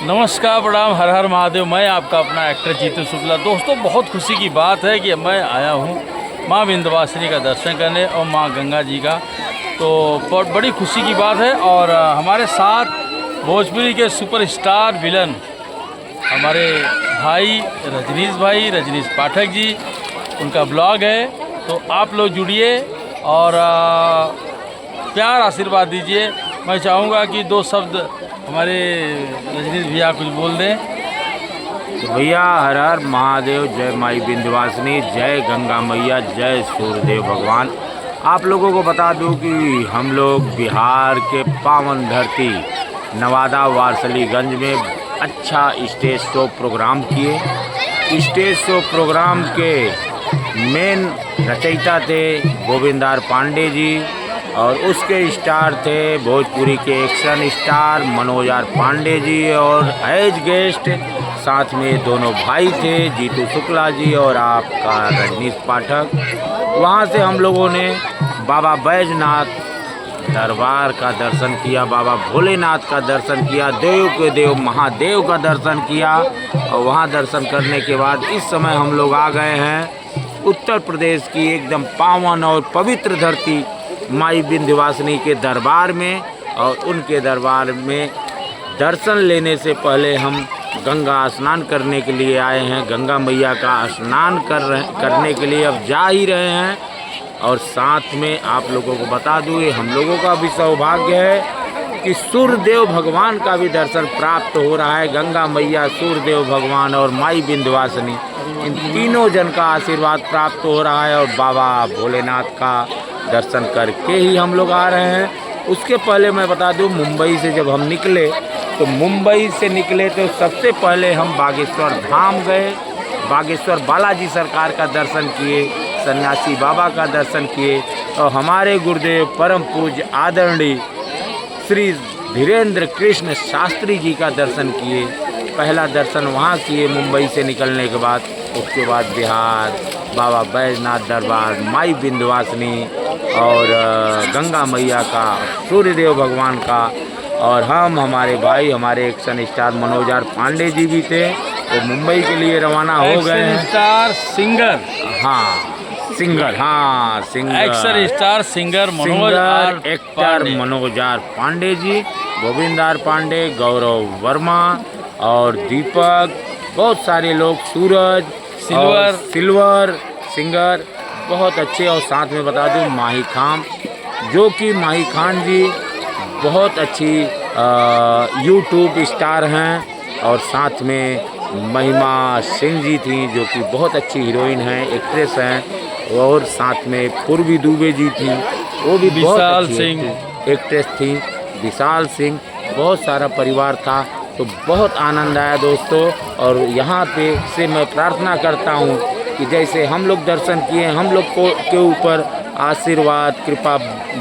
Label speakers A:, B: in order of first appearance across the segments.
A: नमस्कार, प्रणाम, हर हर महादेव। मैं आपका अपना एक्टर जीतू शुक्ला। दोस्तों, बहुत खुशी की बात है कि मैं आया हूँ माँ विंध्यवासिनी का दर्शन करने और माँ गंगा जी का, तो बहुत बड़ी खुशी की बात है। और हमारे साथ भोजपुरी के सुपरस्टार विलन हमारे भाई रजनीश पाठक जी, उनका ब्लॉग है, तो आप लोग जुड़िए और प्यार आशीर्वाद दीजिए। मैं चाहूँगा कि दो शब्द हमारे रजनीश भैया कुछ बोल दें।
B: तो भैया हर हर महादेव, जय माई विंध्यवासिनी, जय गंगा मैया, जय सूर्यदेव भगवान। आप लोगों को बता दूं कि हम लोग बिहार के पावन धरती नवादा वारसलीगंज में अच्छा स्टेज शो प्रोग्राम किए। स्टेज शो प्रोग्राम के मेन रचयिता थे गोविंदार पांडे जी, और उसके स्टार थे भोजपुरी के action star Manoj R Pandey ji, और एज गेस्ट साथ में दोनों भाई थे, जीतू शुक्ला जी और आपका रजनीश पाठक। वहाँ से हम लोगों ने बाबा बैजनाथ दरबार का दर्शन किया, बाबा भोलेनाथ का दर्शन किया, देव के देव महादेव का दर्शन किया। और वहाँ दर्शन करने के बाद इस समय हम लोग आ गए हैं उत्तर प्रदेश की एकदम पावन और पवित्र धरती माई विंध्यवासिनी के दरबार में। और उनके दरबार में दर्शन लेने से पहले हम गंगा स्नान करने के लिए आए हैं। गंगा मैया का स्नान करने के लिए अब जा ही रहे हैं। और साथ में आप लोगों को बता दूँ, ये हम लोगों का भी सौभाग्य है कि सूर्यदेव भगवान का भी दर्शन प्राप्त हो रहा है। गंगा मैया, सूर्यदेव भगवान और माई विंध्यवासिनी, इन तीनों जन का आशीर्वाद प्राप्त हो रहा है। और बाबा भोलेनाथ का दर्शन करके ही हम लोग आ रहे हैं। उसके पहले मैं बता दूं, मुंबई से जब हम निकले तो सबसे पहले हम बागेश्वर धाम गए, बागेश्वर बालाजी सरकार का दर्शन किए, सन्यासी बाबा का दर्शन किए, और हमारे गुरुदेव परम पूज्य आदरणीय श्री धीरेन्द्र कृष्ण शास्त्री जी का दर्शन किए। पहला दर्शन वहाँ किए मुंबई से निकलने के बाद। उसके बाद बिहार बाबा बैजनाथ दरबार, माई विंध्यवासिनी और गंगा मैया का, सूर्यदेव भगवान का, और हमारे भाई, हमारे action star Manoj R Pandey ji भी थे, वो मुंबई के लिए रवाना हो गए हैं।
A: Star singer,
B: action star singer Manoj R Pandey ji, Govindar Pandey, Gaurav Verma और दीपक, बहुत सारे लोग, सूरज सिल्वर सिंगर, बहुत अच्छे। और साथ में बता दूं माही खान, जो कि माही खान जी बहुत अच्छी यूट्यूब स्टार हैं। और साथ में महिमा सिंह जी थी, जो कि बहुत अच्छी हीरोइन हैं, एक्ट्रेस हैं। और साथ में पूर्वी दुबे जी थी, वो भी विशाल सिंह एक्ट्रेस थी, विशाल सिंह, बहुत सारा परिवार था। तो बहुत आनंद आया दोस्तों। और यहाँ पे से मैं प्रार्थना करता हूँ कि जैसे हम लोग दर्शन किए, हम लोग के ऊपर आशीर्वाद कृपा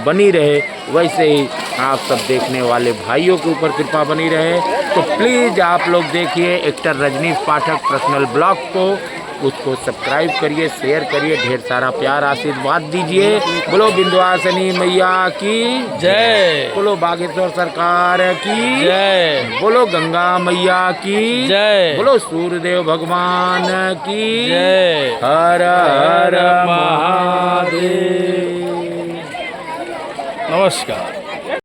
B: बनी रहे, वैसे ही आप सब देखने वाले भाइयों के ऊपर कृपा बनी रहे। तो प्लीज़ आप लोग देखिए एक्टर रजनीश पाठक पर्सनल ब्लॉग को, उसको सब्सक्राइब करिए, शेयर करिए, ढेर सारा प्यार आशीर्वाद दीजिए। बोलो विंध्यवासिनी मैया की जय, बोलो बागेश्वर सरकार की जय, बोलो गंगा मैया की जय, बोलो सूर्यदेव भगवान की जय। हर हर महादेव।
A: नमस्कार।